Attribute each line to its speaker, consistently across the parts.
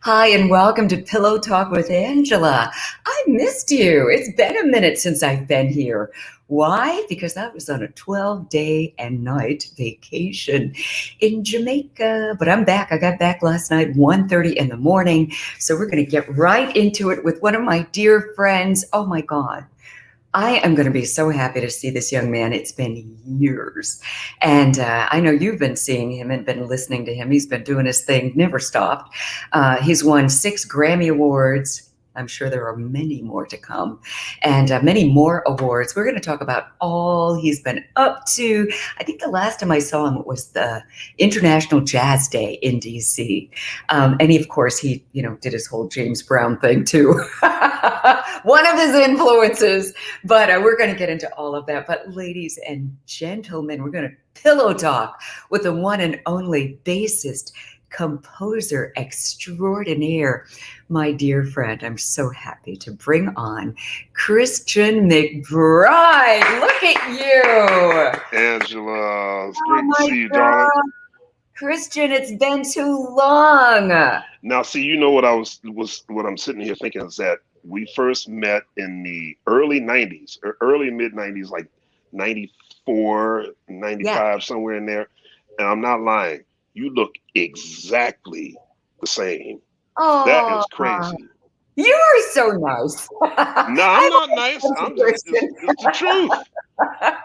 Speaker 1: Hi, and welcome to Pillow Talk with Angela. I missed you. It's been a minute since I've been here. Why? Because I was on a 12-day and night vacation in Jamaica. But I'm back. I got back last night, 1:30 in the morning. So we're going to get right into it with one of my dear friends. Oh my God. I am going to be so happy to see this young man. It's been years. And I know you've been seeing him and been listening to him. He's been doing his thing, never stopped. He's won 6 Grammy Awards. I'm sure there are many more to come and many more awards. We're going to talk about all he's been up to. I think the last time I saw him was the International Jazz Day in DC. And he, of course, did his whole James Brown thing too. One of his influences. But we're going to get into all of that. But ladies and gentlemen, we're going to pillow talk with the one and only bassist, composer extraordinaire, my dear friend. I'm so happy to bring on Christian McBride. Look at you.
Speaker 2: Angela, it's great to see you, darling.
Speaker 1: Christian, it's been too long.
Speaker 2: Now, see, you know what what I'm sitting here thinking is that we first met in the early 90s, or early mid 90s, like 94, 95, somewhere in there. And I'm not lying. You look exactly the same.
Speaker 1: Oh,
Speaker 2: that is crazy.
Speaker 1: You are so nice.
Speaker 2: No, I'm not nice. It's the truth.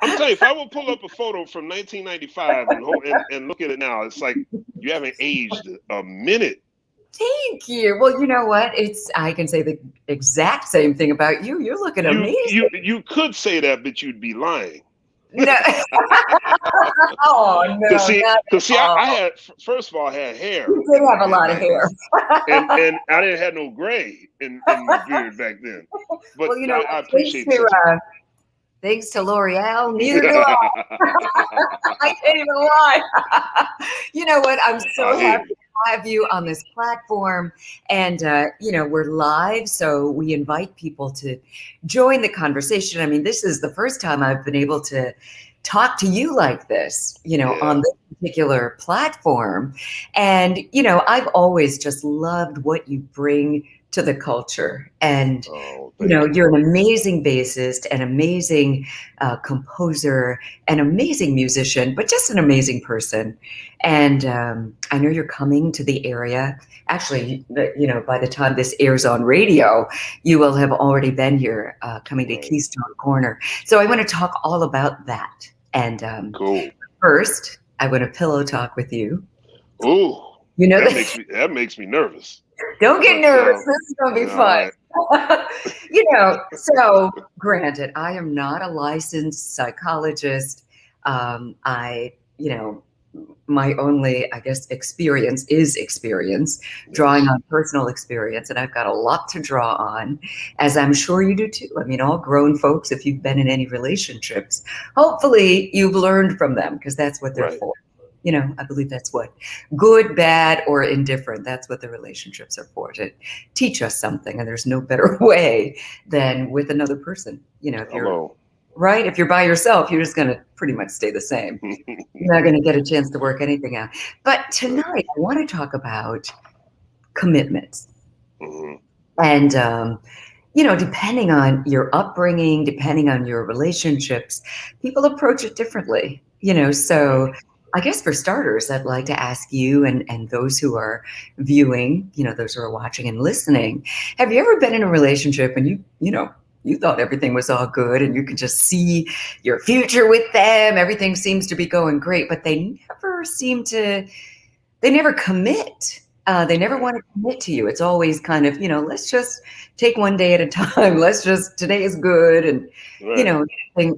Speaker 2: I'm telling you, if I will pull up a photo from 1995 and look at it now, it's like you haven't aged a minute.
Speaker 1: Thank you. Well, you know what? I can say the exact same thing about you. You're looking amazing.
Speaker 2: You could say that, but you'd be lying.
Speaker 1: No. Oh no!
Speaker 2: Because I had, first of all, I had hair.
Speaker 1: You did have a lot of hair,
Speaker 2: and I didn't have no gray in my beard back then. But well, I appreciate it.
Speaker 1: Thanks to L'Oreal, neither do I. I can't even lie. You know what? I'm so happy to have you on this platform. And, we're live, so we invite people to join the conversation. I mean, this is the first time I've been able to talk to you like this, on this particular platform. And, I've always just loved what you bring to the culture. And, you're an amazing bassist, an amazing composer, an amazing musician, but just an amazing person. And I know you're coming to the area. Actually, by the time this airs on radio, you will have already been here coming to Keystone Corner. So I want to talk all about that. And first, I want to pillow talk with you.
Speaker 2: Oh, that makes me nervous.
Speaker 1: Don't get nervous. This is going to be fun. Right. So granted, I am not a licensed psychologist. My only, I guess, experience is drawing on personal experience. And I've got a lot to draw on, as I'm sure you do too. I mean, all grown folks, if you've been in any relationships, hopefully you've learned from them, because that's what they're for. I believe that's what good, bad, or indifferent, that's what the relationships are for, to teach us something. And there's no better way than with another person. If you're by yourself, you're just going to pretty much stay the same. You're not going to get a chance to work anything out. But tonight, I want to talk about commitments. Mm-hmm. And, depending on your upbringing, depending on your relationships, people approach it differently, so I guess for starters, I'd like to ask you and those who are viewing, those who are watching and listening, have you ever been in a relationship and you thought everything was all good and you could just see your future with them, everything seems to be going great, but they never commit. They never want to commit to you. It's always kind of, let's just take one day at a time. Today is good. And,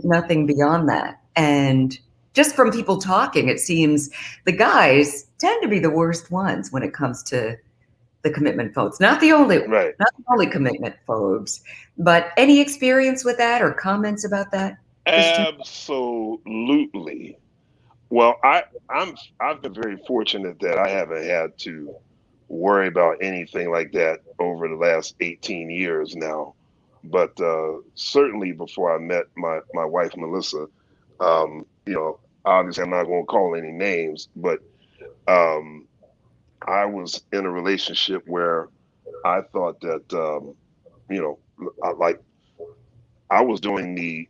Speaker 1: nothing beyond that. And just from people talking, it seems the guys tend to be the worst ones when it comes to the commitment phobes. Not the only commitment phobes, but any experience with that or comments about that?
Speaker 2: Absolutely. Well, I've been very fortunate that I haven't had to worry about anything like that over the last 18 years now. But certainly before I met my wife, Melissa, obviously I'm not going to call any names, but I was in a relationship where I thought that you know, like I was doing the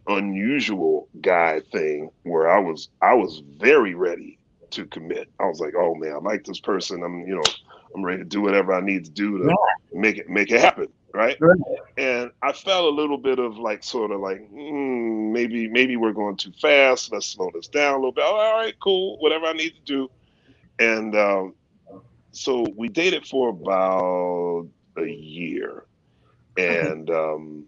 Speaker 2: unusual guy thing where I was very ready to commit. I was like, oh man, I like this person. I'm ready to do whatever I need to do
Speaker 1: Yeah,
Speaker 2: to make it happen, right?
Speaker 1: right.
Speaker 2: And I felt a little bit of like sort of like maybe we're going too fast. Let's slow this down a little bit. All right, cool, whatever I need to do. And so we dated for about a year,
Speaker 1: Okay.
Speaker 2: and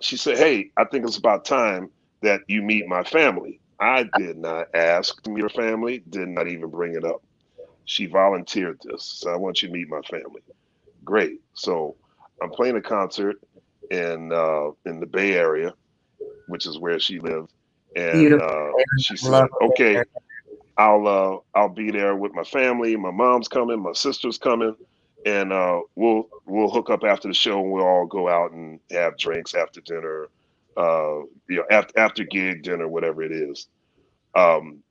Speaker 2: she said, "Hey, I think it's about time that you meet my family." I did not ask to meet her family. Did not even bring it up. She volunteered this. So I want you to meet my family. Great. So I'm playing a concert in the Bay Area, which is where she lived, and
Speaker 1: Beautiful.
Speaker 2: she
Speaker 1: Love
Speaker 2: said, "Okay,
Speaker 1: it.
Speaker 2: I'll be there with my family. My mom's coming, my sister's coming, and we'll hook up after the show, and we'll all go out and have drinks after dinner, after gig dinner, whatever it is." Um,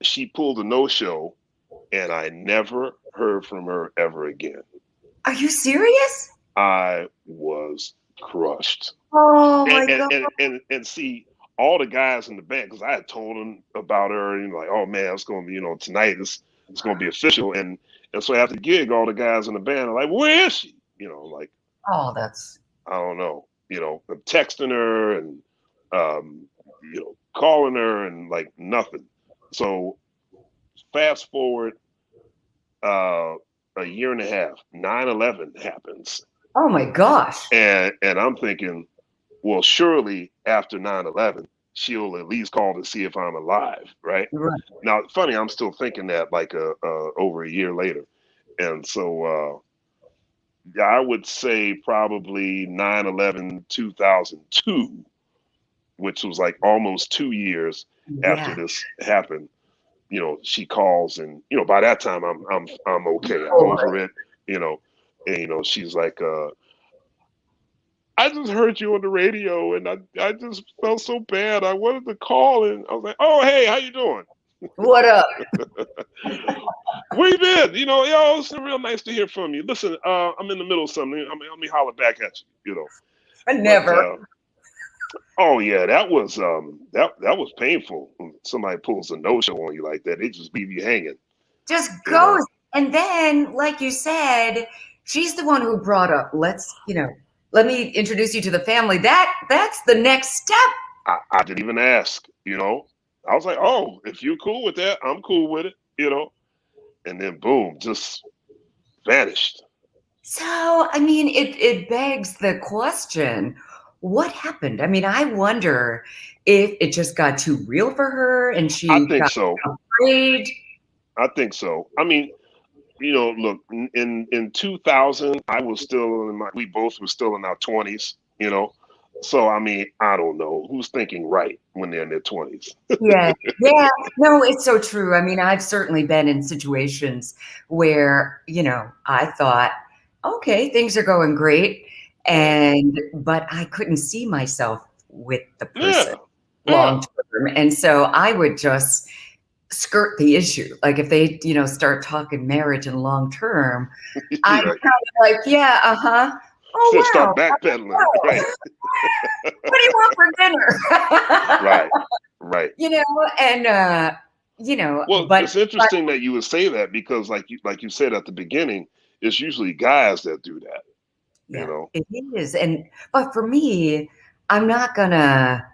Speaker 2: she pulled a no show, and I never heard from her ever again.
Speaker 1: Are you serious?
Speaker 2: I was crushed.
Speaker 1: Oh
Speaker 2: and
Speaker 1: my
Speaker 2: and
Speaker 1: God.
Speaker 2: and and see all the guys in the band because I had told them about her and like, oh man, it's gonna be tonight. It's gonna be official. And so after the gig, all the guys in the band are like, where is she? Like
Speaker 1: Oh, that's
Speaker 2: I don't know. I'm texting her and um, calling her and like nothing. So fast forward uh, a year and a half, 9/11 happens,
Speaker 1: oh my gosh.
Speaker 2: and I'm thinking, well, surely after 9/11, she'll at least call to see if I'm alive, right?
Speaker 1: Right.
Speaker 2: Now, funny, I'm still thinking that like over a year later. And so, yeah, I would say probably 9/11 2002, which was like almost 2 years after
Speaker 1: Yeah.
Speaker 2: this happened. She calls, and by that time I'm okay. I'm
Speaker 1: Over
Speaker 2: over it. You know, and she's like, I just heard you on the radio, and I just felt so bad. I wanted to call, and I was like, "Oh, hey, how you doing?
Speaker 1: what up?
Speaker 2: Where you been? Yo, it's real nice to hear from you. Listen, I'm in the middle of something. Let me holler back at you. But
Speaker 1: Never.
Speaker 2: oh yeah, that was painful. When somebody pulls a no show on you like that, they just leave you hanging.
Speaker 1: Just
Speaker 2: You know,
Speaker 1: goes. And then, like you said, she's the one who brought up, let me introduce you to the family. That's the next step.
Speaker 2: I didn't even ask. I was like, oh, if you're cool with that, I'm cool with it. And then boom, just vanished.
Speaker 1: So, I mean, it begs the question, what happened? I mean, I wonder if it just got too real for her and
Speaker 2: I
Speaker 1: she
Speaker 2: think
Speaker 1: got
Speaker 2: so.
Speaker 1: afraid.
Speaker 2: I think so. I mean, look, in 2000, I was still we both were still in our 20s. So I mean, I don't know who's thinking right when they're in their 20s.
Speaker 1: Yeah, yeah. No, it's so true. I mean, I've certainly been in situations where, I thought, okay, things are going great.
Speaker 2: Right.
Speaker 1: But I couldn't see myself with the person
Speaker 2: Yeah.
Speaker 1: long
Speaker 2: Yeah.
Speaker 1: term. And so I would just skirt the issue. Like if they, start talking marriage and long term, I'm
Speaker 2: Right.
Speaker 1: kind of like, yeah, uh-huh.
Speaker 2: So
Speaker 1: Oh,
Speaker 2: start
Speaker 1: wow.
Speaker 2: backpedaling. Right.
Speaker 1: What do you want for dinner?
Speaker 2: Right. Right.
Speaker 1: And
Speaker 2: Well, it's
Speaker 1: but
Speaker 2: interesting that you would say that because, like you said at the beginning, it's usually guys that do that. You
Speaker 1: yeah,
Speaker 2: know.
Speaker 1: it is. But for me, I'm not gonna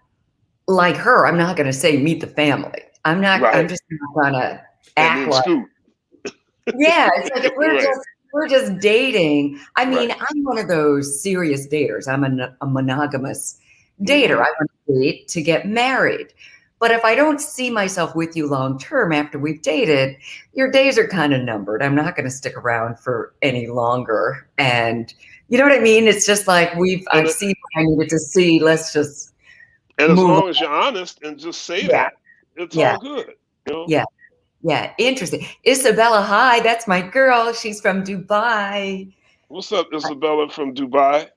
Speaker 1: like her. I'm not gonna say meet the family. I'm
Speaker 2: Right.
Speaker 1: just not gonna
Speaker 2: And
Speaker 1: act
Speaker 2: then
Speaker 1: like,
Speaker 2: scoot.
Speaker 1: yeah, it's like if
Speaker 2: Right.
Speaker 1: we're just dating. I mean,
Speaker 2: Right.
Speaker 1: I'm one of those serious daters. I'm a monogamous dater.
Speaker 2: Hmm.
Speaker 1: I want to date to get married. But if I don't see myself with you long term after we've dated, your days are kind of numbered. I'm not going to stick around for any longer. And you know what I mean? It's just like
Speaker 2: And
Speaker 1: I've seen what I needed to see. Let's just
Speaker 2: as
Speaker 1: move
Speaker 2: long as
Speaker 1: on.
Speaker 2: you're honest and just say
Speaker 1: Yeah,
Speaker 2: that, it's
Speaker 1: yeah,
Speaker 2: all good. You know.
Speaker 1: yeah, yeah. Interesting. Isabella, hi, that's my girl. She's from Dubai.
Speaker 2: What's up, Isabella from Dubai?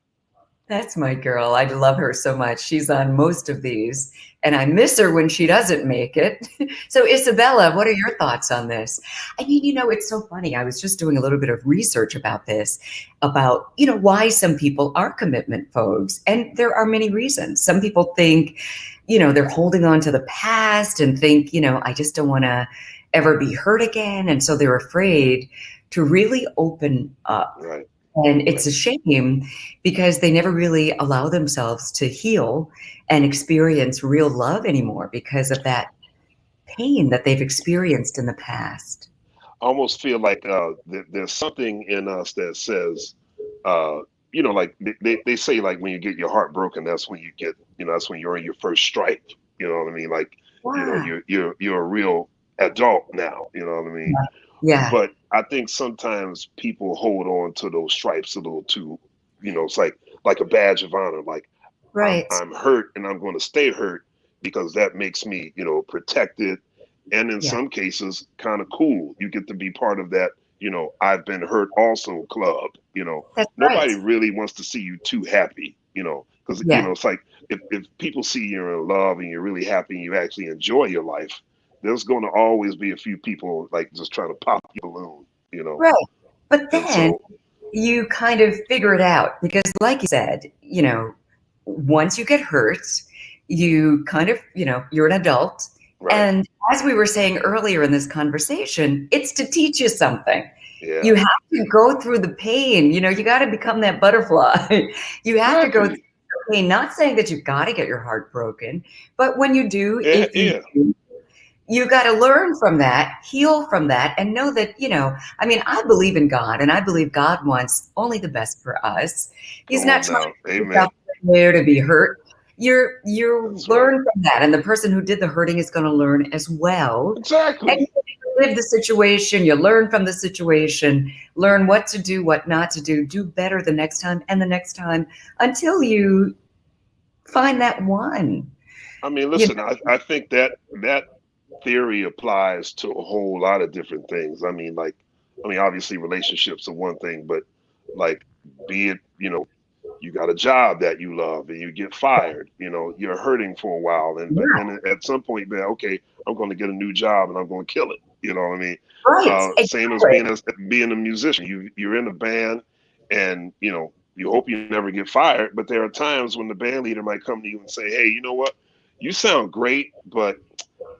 Speaker 1: That's my girl. I love her so much. She's on most of these, and I miss her when she doesn't make it. So, Isabella, what are your thoughts on this? I mean, it's so funny. I was just doing a little bit of research about this, about, why some people are commitment phobes. And there are many reasons. Some people think, they're holding on to the past and think, I just don't want to ever be hurt again. And so they're afraid to really open up.
Speaker 2: Right.
Speaker 1: And it's
Speaker 2: Right.
Speaker 1: a shame because they never really allow themselves to heal and experience real love anymore because of that pain that they've experienced in the past.
Speaker 2: I almost feel like there's something in us that says, uh, like they say, like when you get your heart broken, that's when you get, that's when you're in your first stripe. You know what I mean? Like,
Speaker 1: Wow.
Speaker 2: you're a real adult now. You know what I mean?
Speaker 1: Yeah. Yeah.
Speaker 2: But I think sometimes people hold on to those stripes a little too. It's like a badge of honor. Like
Speaker 1: Right.
Speaker 2: I'm hurt and I'm going to stay hurt because that makes me, protected, and in
Speaker 1: Yeah.
Speaker 2: some cases, kind of cool. You get to be part of that, I've been hurt also club.
Speaker 1: That's right.
Speaker 2: Nobody really wants to see you too happy. Because
Speaker 1: Yeah.
Speaker 2: it's like if people see you're in love and you're really happy and you actually enjoy your life, there's going to always be a few people like just trying to pop your balloon.
Speaker 1: Right. But
Speaker 2: And
Speaker 1: then
Speaker 2: so,
Speaker 1: you kind of figure it out because, like you said, once you get hurt, you kind of, you're an adult.
Speaker 2: right,
Speaker 1: And as we were saying earlier in this conversation, it's to teach you something.
Speaker 2: yeah,
Speaker 1: You have to go through the pain. You got to become that butterfly. You have to go through
Speaker 2: exactly,
Speaker 1: the pain. Not saying that you've got to get your heart broken, but when you do,
Speaker 2: yeah,
Speaker 1: if you
Speaker 2: yeah,
Speaker 1: do, you got to learn from that, heal from that, and know that, I mean, I believe in God and I believe God wants only the best for us. He's
Speaker 2: come
Speaker 1: not
Speaker 2: on
Speaker 1: trying
Speaker 2: now,
Speaker 1: to put
Speaker 2: amen.
Speaker 1: yourself there to be hurt. You
Speaker 2: That's right,
Speaker 1: learn from that, and the person who did the hurting is going to learn as well. And
Speaker 2: exactly.
Speaker 1: you live the situation, you learn from the situation, learn what to do, what not to do better the next time and the next time until you find that one.
Speaker 2: I mean,
Speaker 1: You
Speaker 2: listen, I think that theory applies to a whole lot of different things. Obviously relationships are one thing, but like, be it, you got a job that you love and you get fired, you're hurting for a while. And, but
Speaker 1: know,
Speaker 2: then at some point, man, okay, I'm going to get a new job and I'm going to kill it. You know what I mean?
Speaker 1: right,
Speaker 2: Same as
Speaker 1: exactly.
Speaker 2: being a musician. You're in a band and, you hope you never get fired, but there are times when the band leader might come to you and say, hey, you know what? You sound great, but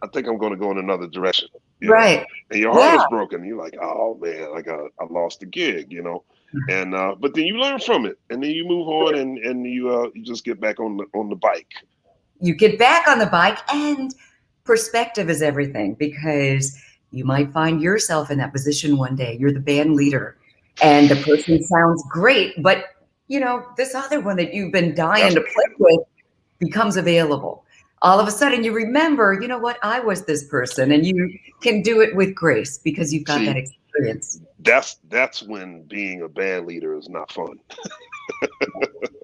Speaker 2: I think I'm going to go in another direction,
Speaker 1: Right.
Speaker 2: and your heart
Speaker 1: Yeah.
Speaker 2: is broken. You're like, oh man, I lost the gig, and but then you learn from it, and then you move on, and you just get back on the bike.
Speaker 1: You get back on the bike, and perspective is everything because you might find yourself in that position one day. You're the band leader and the person sounds great, but this other one that you've been dying
Speaker 2: That's
Speaker 1: to play with becomes available. All of a sudden you remember, what, I was this person, and you can do it with grace because you've got that
Speaker 2: see,
Speaker 1: experience.
Speaker 2: that's when being a band leader is not fun.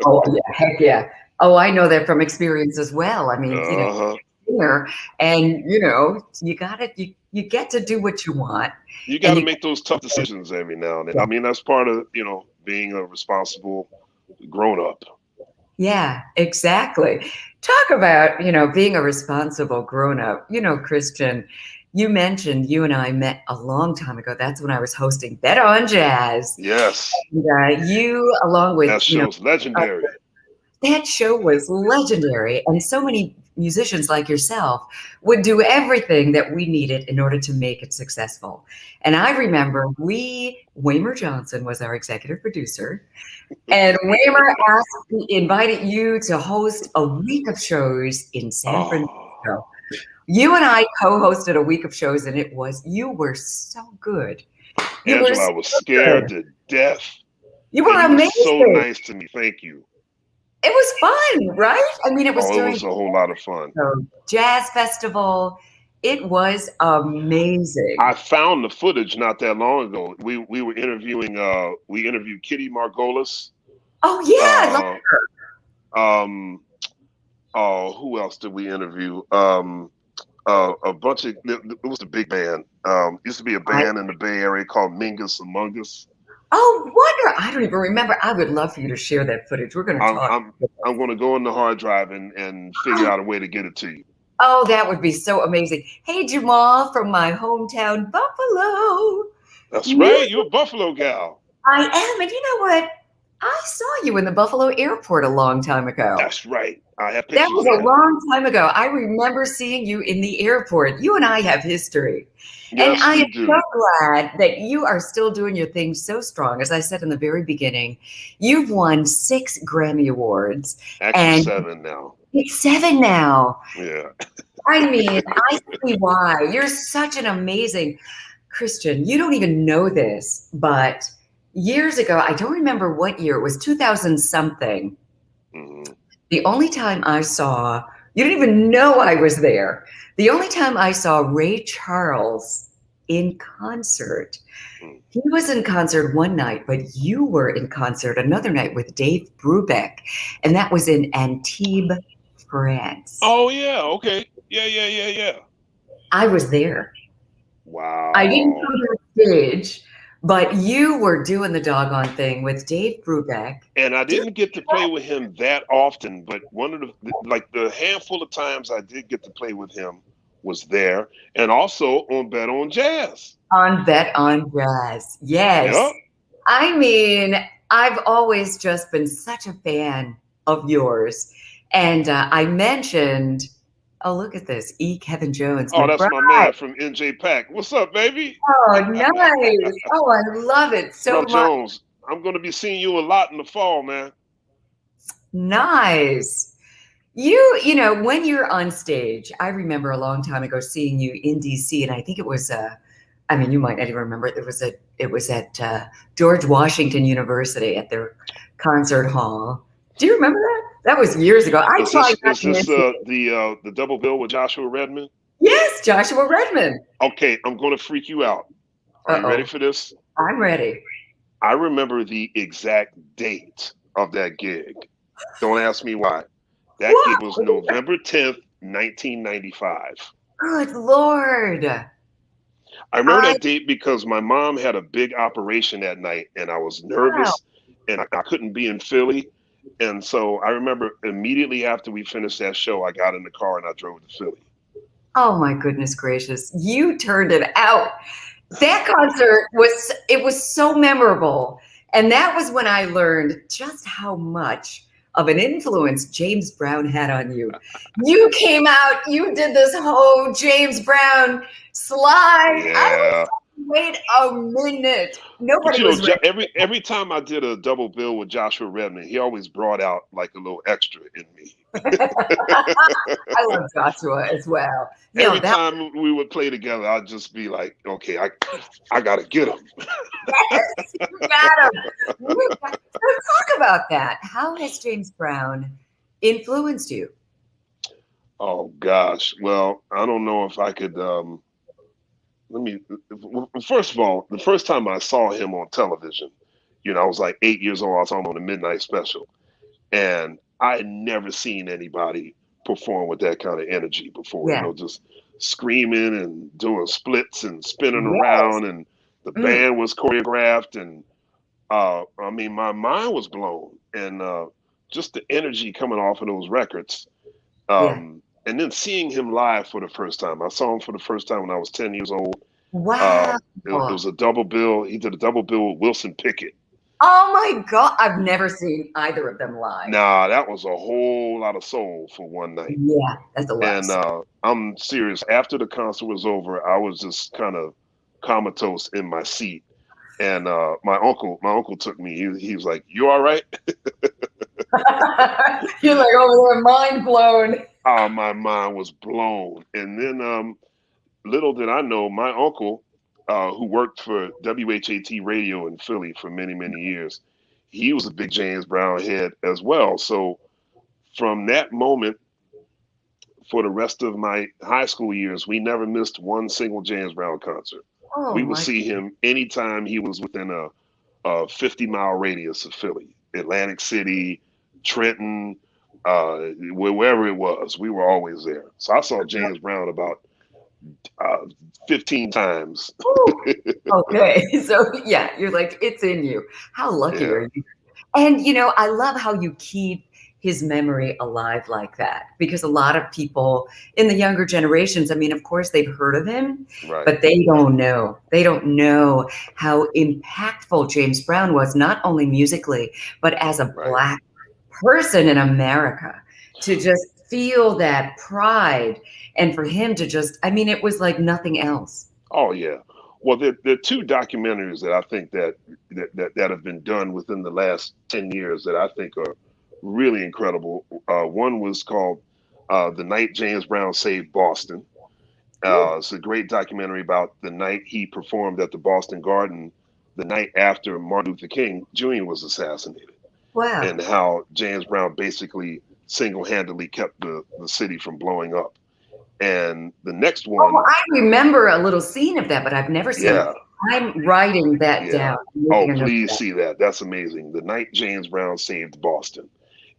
Speaker 1: Oh yeah, heck yeah. Oh, I know that from experience as well. I mean,
Speaker 2: Uh huh.
Speaker 1: there, and you got it. You get to do what you want,
Speaker 2: You got
Speaker 1: and
Speaker 2: to
Speaker 1: you
Speaker 2: make those tough decisions every now and then.
Speaker 1: yeah,
Speaker 2: I mean, that's part of being a responsible grown up.
Speaker 1: yeah, exactly. Talk about being a responsible grown up. Christian, you mentioned you and I met a long time ago. That's when I was hosting Bet on Jazz.
Speaker 2: Yes,
Speaker 1: And, you, along with
Speaker 2: that show's legendary.
Speaker 1: that show was legendary, and so many musicians like yourself would do everything that we needed in order to make it successful. And I remember Waymer Johnson was our executive producer, and Waymer invited you to host a week of shows in San
Speaker 2: Oh,
Speaker 1: Francisco. You and I co-hosted a week of shows, and you were so good. You were
Speaker 2: Angela,
Speaker 1: so
Speaker 2: I was
Speaker 1: good.
Speaker 2: scared to death,
Speaker 1: You
Speaker 2: and
Speaker 1: were
Speaker 2: you were so
Speaker 1: amazing.
Speaker 2: nice to me. Thank you.
Speaker 1: It was fun, right? I mean, it was
Speaker 2: Oh, it
Speaker 1: during
Speaker 2: was a whole lot of fun.
Speaker 1: the jazz festival. It was amazing.
Speaker 2: I found the footage not that long ago. We were interviewing. We interviewed Kitty Margolis.
Speaker 1: Oh yeah, I love
Speaker 2: Uh, um. Oh, who else did we interview? A bunch of. It was a big band. Used to be a
Speaker 1: I
Speaker 2: band in the Bay Area called Mingus Among Us.
Speaker 1: Oh, wonder! I don't even remember. I would love for you to share that footage. We're going to
Speaker 2: I'm
Speaker 1: talk.
Speaker 2: I'm I'm going to go in the hard drive and figure out a way to get it to you.
Speaker 1: Oh, that would be so amazing. Hey, Jamal from my hometown, Buffalo.
Speaker 2: That's right.
Speaker 1: New
Speaker 2: You're a Buffalo gal.
Speaker 1: I am. And you know what? I saw you in the Buffalo airport a long time ago.
Speaker 2: That's right. I have
Speaker 1: That
Speaker 2: pictures
Speaker 1: was
Speaker 2: of
Speaker 1: a
Speaker 2: that.
Speaker 1: long time ago. I remember seeing you in the airport. You and I have history. And
Speaker 2: Yes,
Speaker 1: I am
Speaker 2: we
Speaker 1: so
Speaker 2: do.
Speaker 1: glad that you are still doing your thing so strong. As I said in the very beginning, you've won 6 Grammy Awards
Speaker 2: Actually,
Speaker 1: and
Speaker 2: 7 now.
Speaker 1: it's 7 now.
Speaker 2: Yeah.
Speaker 1: I mean, I see why. You're such an amazing Christian. You don't even know this, but years ago, I don't remember what year, it was 2000 something.
Speaker 2: Hmm.
Speaker 1: The only time I saw, you didn't even know I was there. The only time I saw Ray Charles in concert, he was in concert one night, but you were in concert another night with Dave Brubeck, and that was in Antibes, France.
Speaker 2: Oh yeah. Okay. Yeah. Yeah. Yeah. Yeah.
Speaker 1: I was there. I didn't
Speaker 2: Wow.
Speaker 1: come to the stage, but you were doing the doggone thing with Dave Brubeck.
Speaker 2: And I
Speaker 1: Dude,
Speaker 2: didn't get to play with him that often, but one of the handful of times I did get to play with him was there, and also on Bet on Jazz.
Speaker 1: on Bet on Jazz.
Speaker 2: Yep.
Speaker 1: Yes. I mean, I've always just been such a fan of yours. And I mentioned, oh, look at this, Kevin Jones,
Speaker 2: Oh, that's
Speaker 1: McBride.
Speaker 2: my man from NJ Pack. What's up, baby?
Speaker 1: Oh, nice. Oh, I love it so
Speaker 2: Bro
Speaker 1: much.
Speaker 2: Jones, I'm going to be seeing you a lot in the fall, man.
Speaker 1: Nice. You know, when you're on stage, I remember a long time ago seeing you in DC, and I think it was I mean, you might not even remember it. It was at George Washington University at their concert hall. Do you remember that? That was years ago. I
Speaker 2: Is
Speaker 1: try
Speaker 2: this
Speaker 1: not
Speaker 2: is
Speaker 1: to
Speaker 2: this
Speaker 1: mention it.
Speaker 2: the double bill with Joshua Redmond?
Speaker 1: Yes, Joshua Redmond.
Speaker 2: Okay, I'm going to freak you out. Are you ready
Speaker 1: Uh-oh.
Speaker 2: for this?
Speaker 1: I'm ready.
Speaker 2: I remember the exact date of that gig. Don't ask me why. That gig
Speaker 1: What?
Speaker 2: was November 10th, 1995.
Speaker 1: Good Lord.
Speaker 2: I remember
Speaker 1: I
Speaker 2: that date because my mom had a big operation that night and I was
Speaker 1: wow.
Speaker 2: nervous and I couldn't be in Philly. And so I remember immediately after we finished that show, I got in the car and I drove to Philly.
Speaker 1: Oh my goodness gracious. You turned it out. That concert was so memorable. And that was when I learned just how much of an influence James Brown had on you. You came out, you did this whole James Brown slide. I was
Speaker 2: Yeah.
Speaker 1: like, wait a minute.
Speaker 2: But
Speaker 1: Nobody
Speaker 2: you know,
Speaker 1: was ready.
Speaker 2: every time I did a double bill with Joshua Redmond, he always brought out like a little extra in me.
Speaker 1: I love Joshua as well. No,
Speaker 2: Every
Speaker 1: that
Speaker 2: time we would play together, I'd just be like, okay, I gotta get him.
Speaker 1: yes, you got him. Let's talk about that. How has James Brown influenced you?
Speaker 2: Oh gosh. Well, I don't know if I could let me first of all, the first time I saw him on television, I was like 8 years old. I saw him on the Midnight Special. And I had never seen anybody perform with that kind of energy before,
Speaker 1: Yeah.
Speaker 2: just screaming and doing splits and spinning
Speaker 1: Yes.
Speaker 2: around and the
Speaker 1: Mm,
Speaker 2: band was choreographed and I mean my mind was blown and just the energy coming off of those records.
Speaker 1: yeah.
Speaker 2: And then seeing him live for the first time. I saw him for the first time when I was 10 years old.
Speaker 1: Wow.
Speaker 2: It was a double bill. He did a double bill with Wilson Pickett.
Speaker 1: Oh my God. I've never seen either of them live.
Speaker 2: Nah, that was a whole lot of soul for one night.
Speaker 1: Yeah, that's a lot.
Speaker 2: And I'm serious. After the concert was over, I was just kind of comatose in my seat. And my uncle took me. He was like, "You all right?"
Speaker 1: You're like over there, mind blown.
Speaker 2: My mind was blown. And then little did I know, my uncle, who worked for WHAT Radio in Philly for many many years, he was a big James Brown head as well. So from that moment for the rest of my high school years, we never missed one single James Brown concert.
Speaker 1: Oh
Speaker 2: We would
Speaker 1: my.
Speaker 2: see him anytime he was within a 50-mile radius of Philly, Atlantic City, Trenton, wherever it was. We were always there. So I saw James Brown about uh, 15 times.
Speaker 1: Ooh, okay. So yeah, you're like, it's in you. How lucky
Speaker 2: Yeah,
Speaker 1: are you? And you know, I love how you keep his memory alive like that, because a lot of people in the younger generations, I mean, of course they've heard of him,
Speaker 2: right,
Speaker 1: but they don't know. They don't know how impactful James Brown was, not only musically, but as a
Speaker 2: right.
Speaker 1: Black person in America, to just feel that pride, and for him to just, I mean, it was like nothing else.
Speaker 2: Oh yeah. Well, there are two documentaries that I think that have been done within the last 10 years that I think are really incredible. One was called "The Night James Brown Saved Boston." It's a great documentary about the night he performed at the Boston Garden, the night after Martin Luther King Jr. was assassinated,
Speaker 1: Wow.
Speaker 2: and how James Brown basically single-handedly kept the city from blowing up. And the next
Speaker 1: Oh,
Speaker 2: one,
Speaker 1: I remember a little scene of that, but I've never seen it.
Speaker 2: yeah,
Speaker 1: I'm writing that
Speaker 2: yeah.
Speaker 1: down. I'm
Speaker 2: Oh,
Speaker 1: making a note of
Speaker 2: please
Speaker 1: that.
Speaker 2: see that. That's amazing. The night James Brown saved Boston.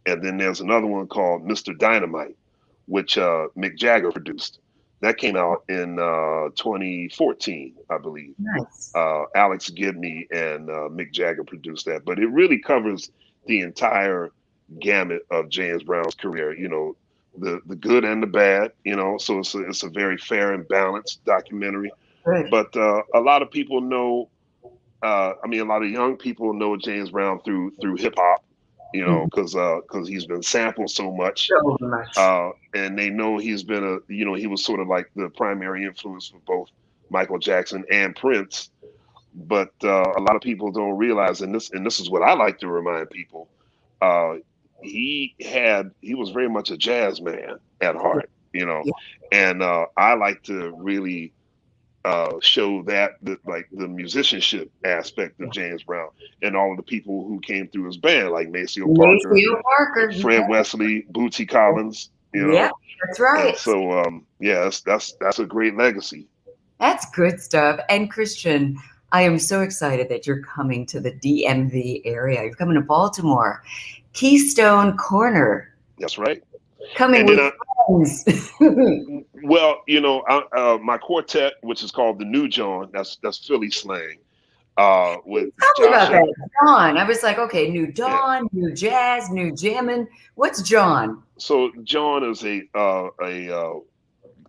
Speaker 2: And then there's another one called Mr. Dynamite, which Mick Jagger produced. That came out in 2014, I believe.
Speaker 1: Nice.
Speaker 2: Alex Gibney and Mick Jagger produced that. But it really covers the entire gamut of James Brown's career. You know, the good and the bad. You know, so it's a very fair and balanced documentary.
Speaker 1: Good.
Speaker 2: But a lot of people know. I mean, a lot of young people know James Brown through hip hop. You know,
Speaker 1: Mhm.
Speaker 2: because he's been sampled so much,
Speaker 1: So much.
Speaker 2: and they know he's been he was sort of like the primary influence for both Michael Jackson and Prince. But a lot of people don't realize, and this is what I like to remind people. Uh, he was very much a jazz man at
Speaker 1: Yeah.
Speaker 2: heart, you know,
Speaker 1: Yeah.
Speaker 2: and I like to really show like the musicianship aspect of
Speaker 1: Yeah.
Speaker 2: James Brown and all of the people who came through his band, like Maceo Parker,
Speaker 1: Maceo Parker. You
Speaker 2: Fred
Speaker 1: got
Speaker 2: Wesley, Bootsy Collins, you
Speaker 1: it. Yeah,
Speaker 2: know,
Speaker 1: that's
Speaker 2: and
Speaker 1: right.
Speaker 2: so yeah, that's a great legacy.
Speaker 1: That's good stuff. And Christian, I am so excited that you're coming to the DMV area. You're coming to Baltimore. Keystone Corner.
Speaker 2: That's right.
Speaker 1: Coming
Speaker 2: And then
Speaker 1: with friends.
Speaker 2: well, my quartet, which is called the New John, that's Philly slang, with
Speaker 1: Tell me
Speaker 2: Josh
Speaker 1: about
Speaker 2: Evans.
Speaker 1: that. John. I was like, okay, new
Speaker 2: Yeah.
Speaker 1: dawn, new jazz, new jammin'. What's John?
Speaker 2: So John is a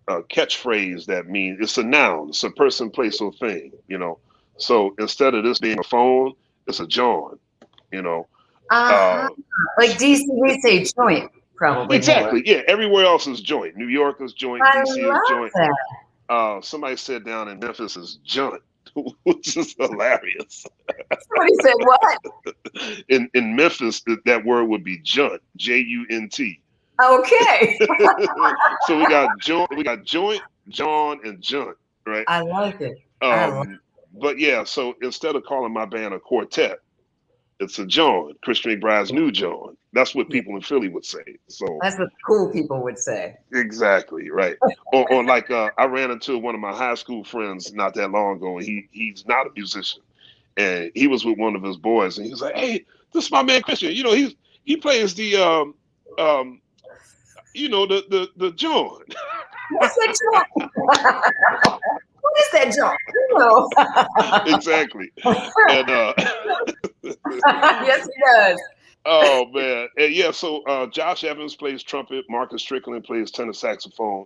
Speaker 2: catchphrase that means it's a noun. It's a person, place, or thing. You know. So instead of this being a phone, it's a John. You know.
Speaker 1: Uh-huh.
Speaker 2: Uh,
Speaker 1: Like DC, we say joint, probably more.
Speaker 2: exactly. Yeah. Everywhere else is joint. New York is joint.
Speaker 1: I
Speaker 2: DC is
Speaker 1: love
Speaker 2: joint.
Speaker 1: that.
Speaker 2: Somebody said down in Memphis is junt, which is hilarious.
Speaker 1: Somebody said what?
Speaker 2: In Memphis, that word would be junt, Junt.
Speaker 1: Okay.
Speaker 2: So we got joint, John, and junt, right?
Speaker 1: I like it. I like
Speaker 2: But yeah, so instead of calling my band a quartet, it's a John, Christian McBride's New John. That's what
Speaker 1: yeah.
Speaker 2: people in Philly would say. So
Speaker 1: That's what cool people would say.
Speaker 2: exactly right. Or like I ran into one of my high school friends not that long ago, and he's not a musician, and he was with one of his boys, and he was like, "Hey, this is my man Christian. You know, he plays the um the John."
Speaker 1: What's that joint? What is that joint? You
Speaker 2: Exactly. And
Speaker 1: yes, he does.
Speaker 2: oh man, and yeah. So Josh Evans plays trumpet, Marcus Strickland plays tenor saxophone,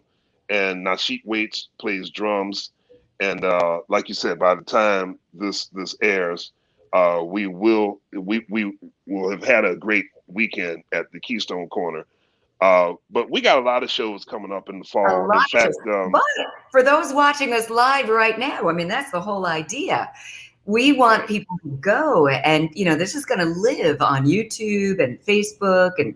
Speaker 2: and Nasheet Waits plays drums. And like you said, by the time this airs, we will have had a great weekend at the Keystone Corner. But we got a lot of shows coming up in the
Speaker 1: A
Speaker 2: fall.
Speaker 1: lot
Speaker 2: In
Speaker 1: of shows.
Speaker 2: fact,
Speaker 1: But for those watching us live right now, I mean, that's the whole idea. We want
Speaker 2: right,
Speaker 1: people to go, and this is going to live on YouTube and Facebook and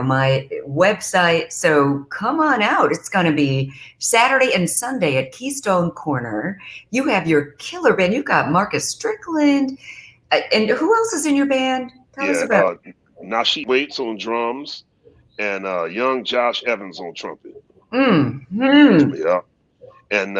Speaker 1: my website. So come on out. It's going to be Saturday and Sunday at Keystone Corner. You have your killer band. You got Marcus Strickland, and who else is in your band? Tell us
Speaker 2: yeah.
Speaker 1: about.
Speaker 2: Nasheet Waits on drums and young Josh Evans on trumpet.
Speaker 1: Mm-hmm.
Speaker 2: Yeah. And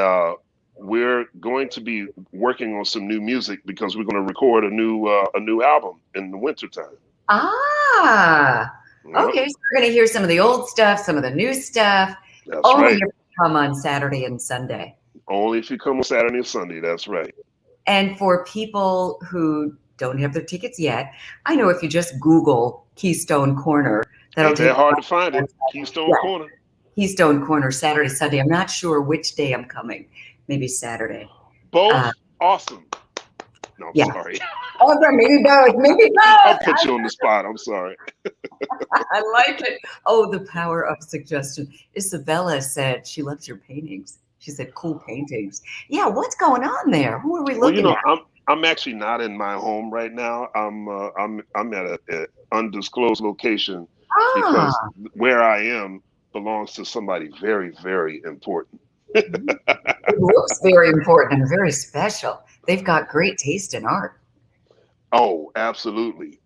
Speaker 2: we're going to be working on some new music because we're going to record a new album in the wintertime.
Speaker 1: Ah,
Speaker 2: Yep,
Speaker 1: okay. So we're going to hear some of the old stuff, some of the new stuff.
Speaker 2: that's
Speaker 1: Only
Speaker 2: right.
Speaker 1: your come on Saturday and Sunday.
Speaker 2: Only if you come on Saturday and Sunday. That's right.
Speaker 1: And for people who don't have their tickets yet, I know if you just Google Keystone Corner, that'll
Speaker 2: Ain't
Speaker 1: take
Speaker 2: that
Speaker 1: you
Speaker 2: hard to find it. Keystone
Speaker 1: Yeah.
Speaker 2: Corner.
Speaker 1: Keystone Corner Saturday, Sunday. I'm not sure which day I'm coming. Maybe Saturday.
Speaker 2: Both awesome. No, I'm
Speaker 1: Yeah.
Speaker 2: sorry.
Speaker 1: Oh, maybe both. Maybe
Speaker 2: I'll
Speaker 1: both.
Speaker 2: put you on the spot. I'm sorry.
Speaker 1: I like it. Oh, the power of suggestion. Isabella said she loves your paintings. She said cool paintings. Yeah, what's going on there? Who are we
Speaker 2: Well,
Speaker 1: looking at?
Speaker 2: I'm actually not in my home right now. I'm at an undisclosed location because where I am belongs to somebody very, very important.
Speaker 1: It looks very important and very special. They've got great taste in art.
Speaker 2: Oh, absolutely.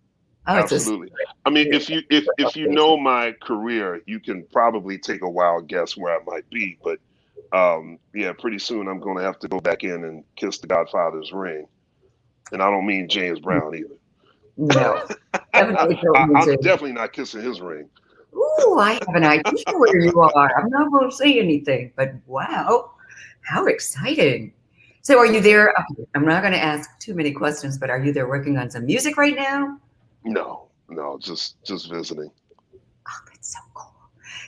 Speaker 1: Oh,
Speaker 2: Absolutely. I mean, if you know my career, you can probably take a wild guess where I might be. But yeah, pretty soon I'm going to have to go back in and kiss the Godfather's ring, and I don't mean James Brown either.
Speaker 1: No, definitely
Speaker 2: I'm definitely not kissing his ring.
Speaker 1: Ooh, I have an idea where you are. I'm not going to say anything, but wow, how exciting! So, are you there? Okay, I'm not going to ask too many questions, but are you there working on some music right now?
Speaker 2: No, just visiting.
Speaker 1: Oh, that's so cool.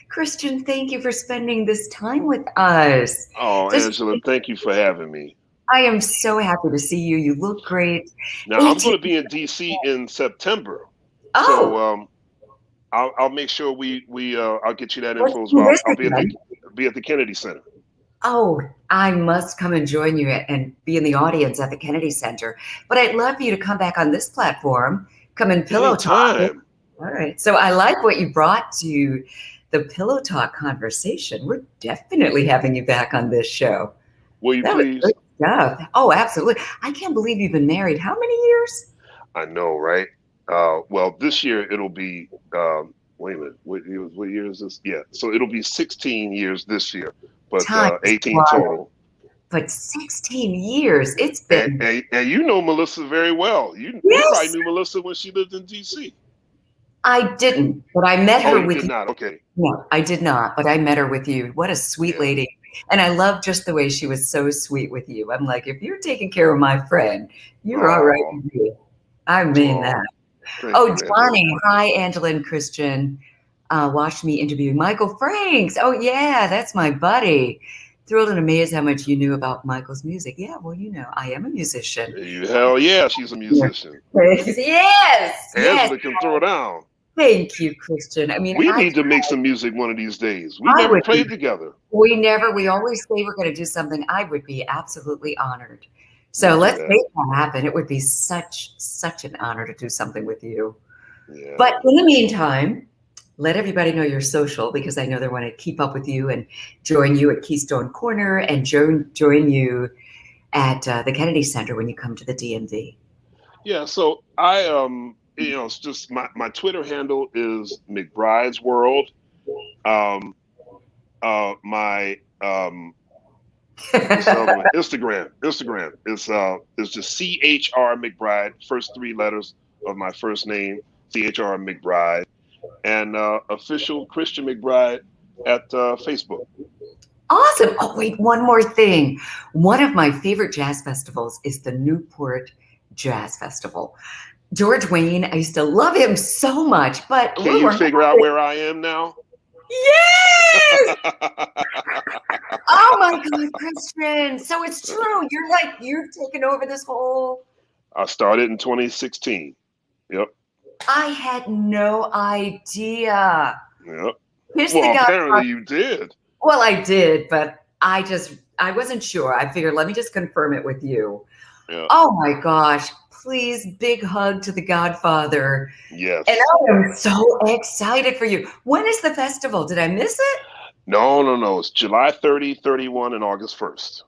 Speaker 1: Christian, thank you for spending this time with us.
Speaker 2: Oh, Angela, thank you for having me.
Speaker 1: I am so happy to see you. You look great.
Speaker 2: Now, I'm going to be in DC in September.
Speaker 1: Oh.
Speaker 2: So I'll make sure I'll get you that info as well. I'll be at the Kennedy Center.
Speaker 1: Oh, I must come and join you and be in the audience at the Kennedy Center. But I'd love for you to come back on this platform. Come and pillow talk. All right. So I like what you brought to the pillow talk conversation. We're definitely having you back on this show.
Speaker 2: Will you please?
Speaker 1: Good stuff. Oh, absolutely. I can't believe you've been married how many years?
Speaker 2: I know, right? Well, this year it'll be, wait a minute, what year is this? Yeah, so it'll be 16 years this year, but 18 total.
Speaker 1: But 16 years, it's been.
Speaker 2: And you know Melissa very well. You probably knew Melissa when she lived in D.C.
Speaker 1: I didn't, but I met her with you.
Speaker 2: Did not? Okay.
Speaker 1: No, I did not, but I met her with you. What a sweet lady. And I love just the way she was so sweet with you. I'm like, if you're taking care of my friend, you're all right with me. I mean that. Oh, Johnny. Hi, Angela and Christian. Watched me interview Michael Franks. Oh, yeah, that's my buddy. Thrilled and amazed how much you knew about Michael's music. Yeah, well, you know, I am a musician.
Speaker 2: Hell yeah, she's a musician.
Speaker 1: Yes.
Speaker 2: Angela can throw down.
Speaker 1: Thank you, Christian. I mean,
Speaker 2: we need to make some music one of these days. We never played together.
Speaker 1: We always say we're going to do something. I would be absolutely honored. So let's make that happen. It would be such an honor to do something with you. Yeah. But in the meantime, let everybody know your social, because I know they want to keep up with you and join you at Keystone Corner and join you at the Kennedy Center when you come to the DMV. Yeah, so
Speaker 2: I it's just my Twitter handle is McBride's World. My Instagram is just CHR McBride, first three letters of my first name, CHR McBride, and official Christian McBride at Facebook.
Speaker 1: Awesome. Oh, wait, one more thing. One of my favorite jazz festivals is the Newport Jazz Festival. George Wayne, I used to love him so much, but
Speaker 2: can you figure out where I am now?
Speaker 1: Yes! Oh my God, Christian. So it's true. You've taken over this whole.
Speaker 2: I started in 2016. Yep.
Speaker 1: I had no idea.
Speaker 2: Yep. Apparently you did.
Speaker 1: Well, I did, but I wasn't sure. I figured, let me just confirm it with you. Yep. Oh my gosh. Please, big hug to the Godfather.
Speaker 2: Yes.
Speaker 1: And I am so excited for you. When is the festival? Did I miss it?
Speaker 2: No. It's July 30, 31, and August 1st.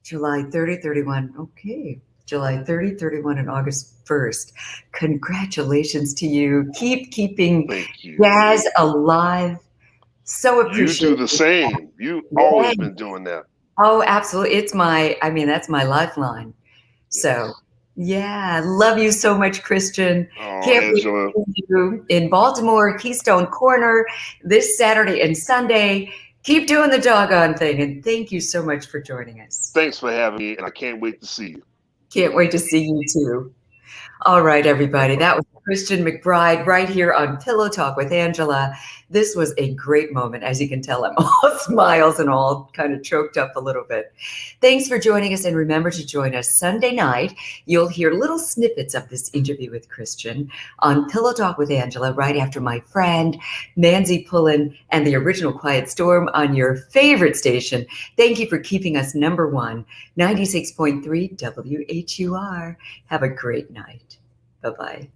Speaker 1: July 30, 31. Okay. July 30, 31, and August 1st. Congratulations to you. Keep keeping jazz alive. So appreciate
Speaker 2: You do the same. You've always been doing that.
Speaker 1: Oh, absolutely. That's my lifeline. Yes. So. Yeah, love you so much, Christian. Can't wait to see you in Baltimore, Keystone Corner, this Saturday and Sunday. Keep doing the doggone thing. And thank you so much for joining us.
Speaker 2: Thanks for having me, and I can't wait to see you.
Speaker 1: Can't wait to see you too. All right, everybody. That was Christian McBride right here on Pillow Talk with Angela. This was a great moment. As you can tell, I'm all smiles and all kind of choked up a little bit. Thanks for joining us. And remember to join us Sunday night. You'll hear little snippets of this interview with Christian on Pillow Talk with Angela right after my friend, Manzi Pullen, and the original Quiet Storm on your favorite station. Thank you for keeping us number one, 96.3 WHUR. Have a great night. Bye-bye.